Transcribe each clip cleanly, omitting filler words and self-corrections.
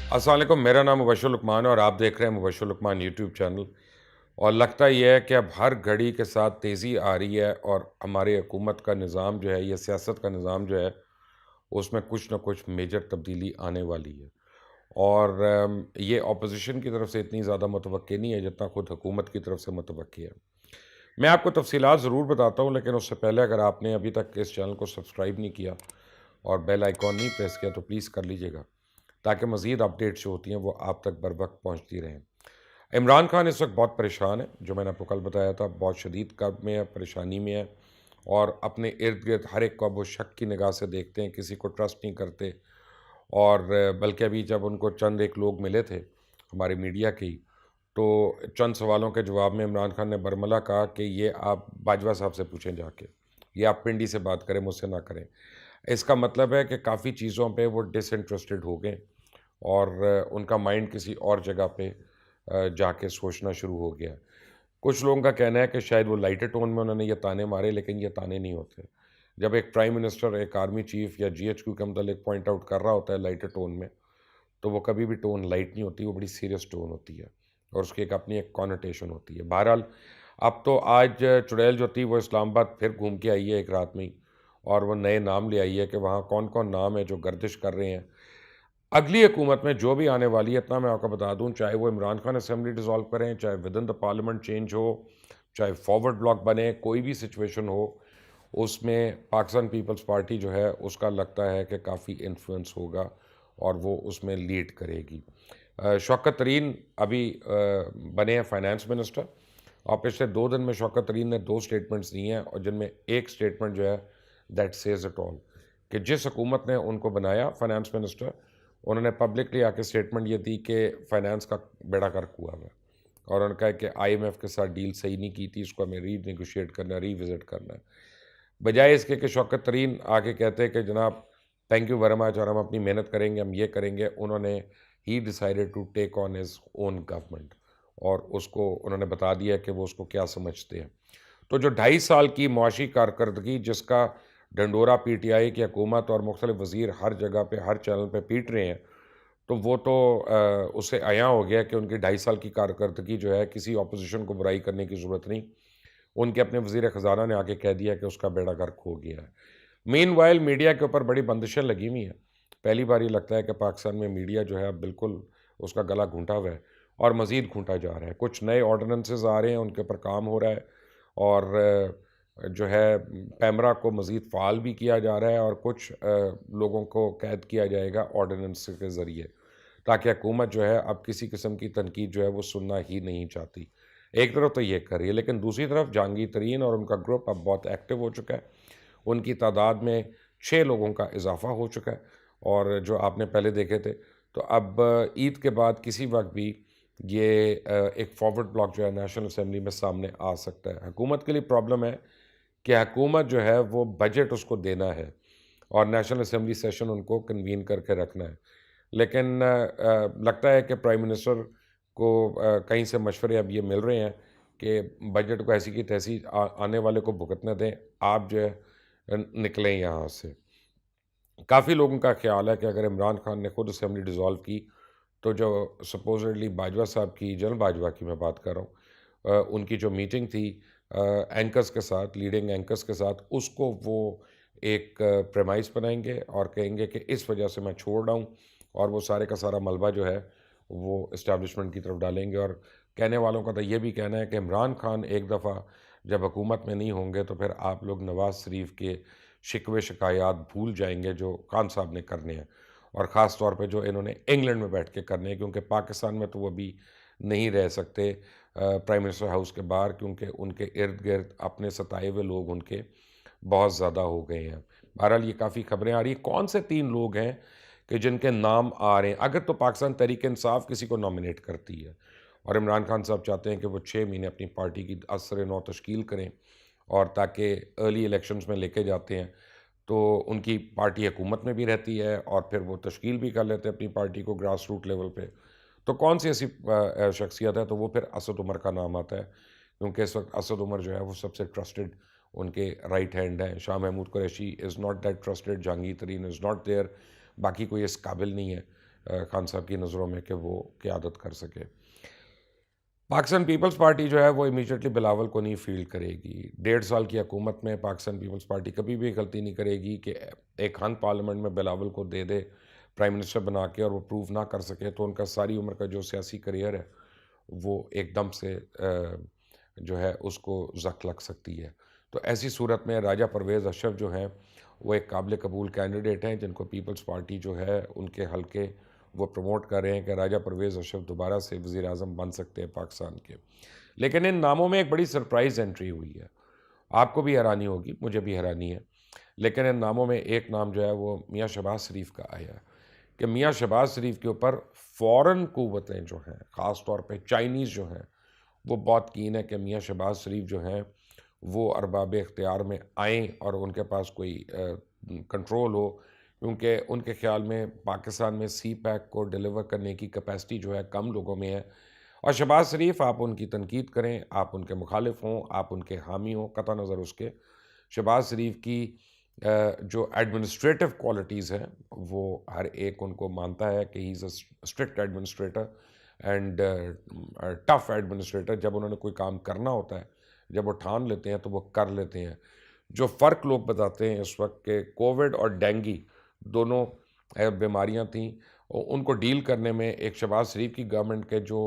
अस्सलाम वालेकुम, मेरा नाम मुबश्शिर लुकमान है और आप देख रहे हैं मुबश्शिर लुकमान यूट्यूब चैनल। और लगता ये है कि अब हर घड़ी के साथ तेज़ी आ रही है और हमारी हुकूमत का निज़ाम जो है, ये सियासत का निज़ाम जो है, उसमें कुछ न कुछ मेजर तब्दीली आने वाली है। और ये अपोज़िशन की तरफ से इतनी ज़्यादा मुतवक्की नहीं है जितना खुद हुकूमत की तरफ से मुतवक्की है। मैं आपको तफ़सीलात ज़रूर बताता हूँ, लेकिन उससे पहले अगर आपने अभी तक इस चैनल को सब्सक्राइब नहीं किया और बेल आइकॉन नहीं प्रेस किया तो प्लीज़ कर लीजिएगा, ताकि मज़ीद अपडेट्स जो होती हैं वो आप तक बर वक़्त पहुँचती रहें। इमरान खान इस वक़्त बहुत परेशान है, जो मैंने आपको कल बताया था, बहुत शदीद कर्ब में है, परेशानी में है और अपने इर्द-गिर्द हर एक को अब वो शक की निगाह से देखते हैं, किसी को ट्रस्ट नहीं करते। और बल्कि अभी जब उनको चंद एक लोग मिले थे, हमारी मीडिया के ही, तो चंद सवालों के जवाब में इमरान खान ने बरमला कहा कि ये आप बाजवा साहब से पूछें जाके, ये आप पिंडी से बात करें, मुझसे ना करें। इसका मतलब है कि काफ़ी चीज़ों पे वो डिसइंटरेस्टेड हो गए और उनका माइंड किसी और जगह पे जाके सोचना शुरू हो गया। कुछ लोगों का कहना है कि शायद वो लाइटर टोन में उन्होंने ये ताने मारे, लेकिन ये ताने नहीं होते। जब एक प्राइम मिनिस्टर एक आर्मी चीफ या जीएचक्यू के मतलब पॉइंट आउट कर रहा होता है लाइटर टोन में, तो वो कभी भी टोन लाइट नहीं होती, वो बड़ी सीरियस टोन होती है और उसकी एक अपनी एक कॉनोटेशन होती है। बहरहाल, अब तो आज चुड़ैल जो थी वो इस्लामाबाद फिर घूम के आई है एक रात में ही, और वो नए नाम ले आई है कि वहाँ कौन-कौन नाम है जो गर्दिश कर रहे हैं। अगली हुकूमत में जो भी आने वाली है, इतना मैं आपको बता दूँ, चाहे वो इमरान खान असेंबली डिसॉल्व करें, चाहे विदिन द पार्लियामेंट चेंज हो, चाहे फॉरवर्ड ब्लॉक बने, कोई भी सिचुएशन हो, उसमें पाकिस्तान पीपल्स पार्टी जो है, उसका लगता है कि काफ़ी इन्फ्लुएंस होगा और वो उसमें लीड करेगी। शौकत तरीन अभी बने हैं फाइनेंस मिनिस्टर और पिछले 2 दिन में शौकत तरीन ने 2 स्टेटमेंट्स दी हैं और जिनमें एक स्टेटमेंट जो है, दैट सेज़ इट ऑल, कि जिस हुकूमत ने उनको बनाया फाइनेंस मिनिस्टर, उन्होंने पब्लिकली आके स्टेटमेंट ये दी कि फाइनेंस का बेड़ा गर्क हुआ है और उन्होंने कहा कि आईएमएफ के साथ डील सही नहीं की थी, इसको हमें रीनेगोशिएट करना है, रिविज़िट करना है। बजाय इसके कि शौकत तरीन आके कहते हैं कि जनाब थैंक यू वेरी मच और हम अपनी मेहनत करेंगे, हम ये करेंगे, उन्होंने ही decided to take on his own government और उसको उन्होंने बता दिया कि वो उसको क्या समझते हैं। तो जो 2.5 साल की मुआशी कारकर्दगी जिसका ढंढोरा पीटीआई की हुकूमत और मुख्तलिफ वज़ीर हर जगह पे, हर चैनल पे पीट रहे हैं, तो वो तो उससे अयां हो गया कि उनकी 2.5 साल की कारकर्दगी जो है, किसी ऑपोज़िशन को बुराई करने की ज़रूरत नहीं। उनके अपने वज़ीर ख़ज़ाना ने आके कह दिया कि उसका बेड़ा गर्क हो गया है। मीनवाइल मीडिया के ऊपर बड़ी बंदिशें लगी हुई हैं। पहली बार ये लगता है कि पाकिस्तान में मीडिया जो है अब बिल्कुल उसका गला घुंटा हुआ है और मज़ीद घुंटा जा रहा है। कुछ नए ऑर्डिनेंसेस आ रहे हैं, उनके ऊपर काम हो रहा है और जो है पैमरा को मज़ीद फ़ाल भी किया जा रहा है और कुछ लोगों को कैद किया जाएगा ऑर्डिनेंस के ज़रिए, ताकि हुकूमत जो है अब किसी किस्म की तनकीद जो है वो सुनना ही नहीं चाहती। एक तरफ तो ये कर रही है, लेकिन दूसरी तरफ जहांगीर तरीन और उनका ग्रुप अब बहुत एक्टिव हो चुका है। उनकी तादाद में 6 लोगों का इज़ाफ़ा हो चुका है और जो आपने पहले देखे थे। तो अब ईद के बाद किसी वक़्त भी ये एक फॉरवर्ड ब्लॉक जो है नेशनल असेंबली में सामने आ सकता है। हुकूमत के लिए प्रॉब्लम है कि हुकूमत जो है वो बजट उसको देना है और नेशनल असेंबली सेशन उनको कन्वीन करके रखना है। लेकिन लगता है कि प्राइम मिनिस्टर को कहीं से मशवरे अब ये मिल रहे हैं कि बजट को ऐसी की तैसी आने वाले को भुगतना दें, आप जो है निकलें यहाँ से। काफ़ी लोगों का ख्याल है कि अगर इमरान खान ने खुद असेंबली डिसॉल्व की, तो जो सपोज़िटली बाजवा साहब की, जनरल बाजवा की मैं बात कर रहा हूँ, उनकी जो मीटिंग थी एंकर्स के साथ, लीडिंग एंकर्स के साथ, उसको वो एक प्रेमाइस बनाएँगे और कहेंगे कि इस वजह से मैं छोड़ रहा हूँ और वो सारे का सारा मलबा जो है, वो एस्टेब्लिशमेंट की तरफ डालेंगे। और कहने वालों का तो ये भी कहना है कि इमरान खान एक दफ़ा जब हुकूमत में नहीं होंगे, तो फिर आप लोग नवाज़ शरीफ के शिकवे शिकायत भूल जाएँगे जो खान साहब ने करने हैं और ख़ास तौर पे जो इन्होंने इंग्लैंड में बैठ के करने हैं, क्योंकि पाकिस्तान में तो वो अभी नहीं रह सकते प्राइम मिनिस्टर हाउस के बाहर, क्योंकि उनके इर्द-गिर्द अपने सताए हुए लोग उनके बहुत ज़्यादा हो गए हैं। बहरहाल ये काफ़ी खबरें आ रही हैं, कौन से 3 लोग हैं कि जिनके नाम आ रहे हैं? अगर तो पाकिस्तान तहरीक-ए-इंसाफ किसी को नॉमिनेट करती है और इमरान खान साहब चाहते हैं कि वो 6 महीने अपनी पार्टी की असर-ए-नौ तश्कील करें और ताकि अर्ली इलेक्शंस में लेके जाते हैं, तो उनकी पार्टी हुकूमत में भी रहती है और फिर वो तश्कील भी कर लेते हैं अपनी पार्टी को ग्रास रूट लेवल पे। तो कौन-सी ऐसी शख्सियत है? तो वो फिर असद उमर का नाम आता है, क्योंकि इस वक़्त असद उमर जो है वो सबसे ट्रस्टेड उनके राइट हैंड हैं। Shah Mahmood Qureshi is not that trusted, Jahangir Tareen is not there, बाकी कोई इस काबिल नहीं है। खान साहब की नज़रों में कि वो क़यादत कर सके। पाकिस्तान पीपल्स पार्टी जो है वो इमीडिएटली बिलावल को नहीं फील्ड करेगी। 1.5 साल की हुकूमत में पाकिस्तान पीपल्स पार्टी कभी भी गलती नहीं करेगी कि एक खान पार्लियामेंट में बिलावल को दे दे प्राइम मिनिस्टर बना के, और वो प्रूव ना कर सके तो उनका सारी उम्र का जो सियासी करियर है वो एकदम से जो है उसको ज़ख् लग सकती है। तो ऐसी सूरत में राजा परवेज़ अशरफ जो हैं वो एक काबिल कबूल कैंडिडेट हैं, जिनको पीपल्स पार्टी जो है उनके हल्के वो प्रमोट कर रहे हैं कि राजा परवेज़ अशरफ दोबारा से वज़ीर-ए-आज़म बन सकते हैं पाकिस्तान के। लेकिन इन नामों में एक बड़ी सरप्राइज़ एंट्री हुई है। आपको भी हैरानी होगी, मुझे भी हैरानी है। लेकिन इन नामों में एक नाम जो है वो मियाँ शहबाज शरीफ का आया है कि मियाँ शहबाज शरीफ के ऊपर फ़ॉरेन क़ुव्वतें जो हैं, ख़ास तौर पे चाइनीज़ जो हैं, वो बहुत कीन है कि मियाँ शहबाज शरीफ जो हैं वो अरबाब इख्तियार में आएँ और उनके पास कोई कंट्रोल हो, क्योंकि उनके ख़्याल में पाकिस्तान में सी पैक को डिलीवर करने की कैपेसिटी जो है कम लोगों में है। और शहबाज शरीफ, आप उनकी तनकीद करें, आप उनके मुखालिफ हों, आप उनके हामी हों, कतई नज़र उसके, शहबाज शरीफ की जो एडमिनिस्ट्रेटिव क्वालिटीज़ हैं वो हर एक उनको मानता है कि he is a strict administrator and tough administrator. जब उन्होंने कोई काम करना होता है, जब वो ठान लेते हैं तो वो कर लेते हैं। जो फ़र्क लोग बताते हैं इस वक्त के कोविड और डेंगू दोनों बीमारियां थीं, उनको डील करने में एक शहबाज शरीफ की गवर्नमेंट के जो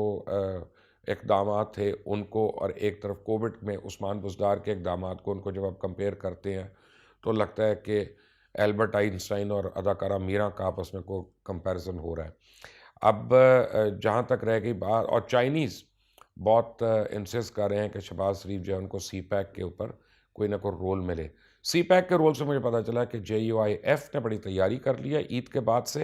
इक़दामात थे उनको, और एक तरफ कोविड में उस्मान बुज़दार के इक़दामात को, उनको जब आप कंपेयर करते हैं तो लगता है कि एल्बर्ट आइंस्टाइन और अदाकारा मीरा का आपस में कोई कंपैरिजन हो रहा है। अब जहाँ तक रह गई बात, और चाइनीज़ बहुत इंसिस्ट कर रहे हैं कि शहबाज शरीफ जो है उनको सी पैक के ऊपर कोई ना कोई रोल मिले। सी पैक के रोल से मुझे पता चला कि JUIF ने बड़ी तैयारी कर ली है ईद के बाद से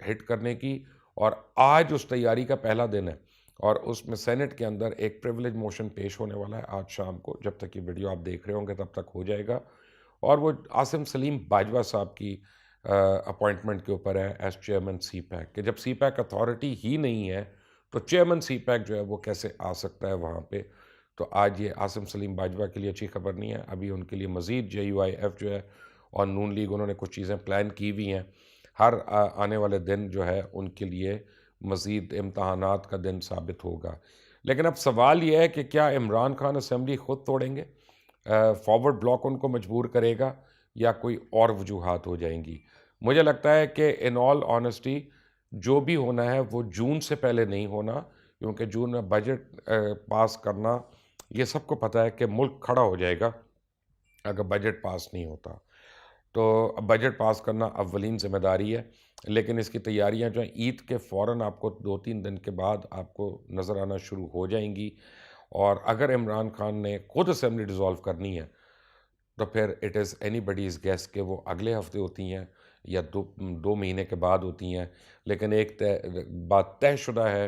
हिट करने की, और आज उस तैयारी का पहला दिन है और उसमें सेनेट के अंदर एक प्रिविलेज मोशन पेश होने वाला है आज शाम को। जब तक ये वीडियो आप देख रहे होंगे तब तक हो जाएगा, और वो आसिम सलीम बाजवा साहब की अपॉइंटमेंट के ऊपर है एज चेयरमैन सी पैक, कि जब सी पैक अथॉरिटी ही नहीं है तो चेयरमैन सी पैक जो है वो कैसे आ सकता है वहाँ पे। तो आज ये आसिम सलीम बाजवा के लिए अच्छी खबर नहीं है। अभी उनके लिए मज़ीद JUIF जो है और नून लीग, उन्होंने कुछ चीज़ें प्लान की हुई हैं। हर आने वाले दिन जो है उनके लिए मज़ीद इम्तहानात का दिन साबित होगा। लेकिन अब सवाल ये है कि क्या इमरान खान असेंबली ख़ुद तोड़ेंगे, फॉरवर्ड ब्लॉक उनको मजबूर करेगा, या कोई और वजूहात हो जाएंगी। मुझे लगता है कि इन ऑल ऑनेस्टी जो भी होना है वो जून से पहले नहीं होना, क्योंकि जून में बजट पास करना, ये सबको पता है कि मुल्क खड़ा हो जाएगा अगर बजट पास नहीं होता। तो अब बजट पास करना अव्वलीन ज़िम्मेदारी है, लेकिन इसकी तैयारियां जो हैं ईद के फ़ौरन आपको 2-3 दिन के बाद आपको नज़र आना शुरू हो जाएंगी। और अगर इमरान खान ने खुद असेंबली डिज़ोल्व करनी है तो फिर इट इज़ एनीबडीज़ गेस कि वो अगले हफ्ते होती हैं या 2 महीने के बाद होती हैं। लेकिन एक बात तयशुदा है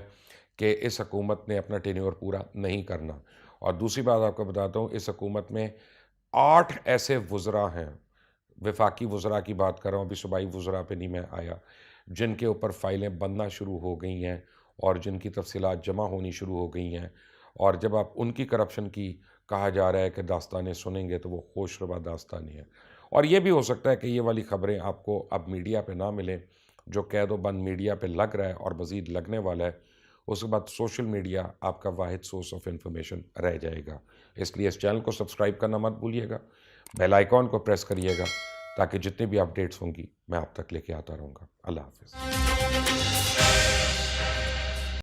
कि इस हुकूमत ने अपना टेन्योर पूरा नहीं करना। और दूसरी बात आपको बताता हूँ, इस हुकूमत में 8 ऐसे वज़रा हैं, वफाकी वज़रा की बात कर रहा हूँ, अभी सूबाई वज़रा पे नहीं मैं आया, जिनके ऊपर फ़ाइलें बनना शुरू हो गई हैं और जिनकी तफ़सीलात जमा होनी शुरू हो गई हैं। और जब आप उनकी करप्शन की कहा जा रहा है कि दास्तानें सुनेंगे तो वो होशरुबा दास्तानें हैं। और ये भी हो सकता है कि ये वाली ख़बरें आपको अब मीडिया पे ना मिलें, जो कैद-ओ-बंद मीडिया पे लग रहा है और मज़ीद लगने वाला है। उसके बाद सोशल मीडिया आपका वाहिद सोर्स ऑफ इंफॉर्मेशन रह जाएगा। इसलिए इस चैनल को सब्सक्राइब करना मत भूलिएगा, बेल आइकॉन को प्रेस करिएगा, ताकि जितनी भी अपडेट्स होंगी मैं आप तक लेके आता रहूँगा। अल्लाह हाफ़िज़।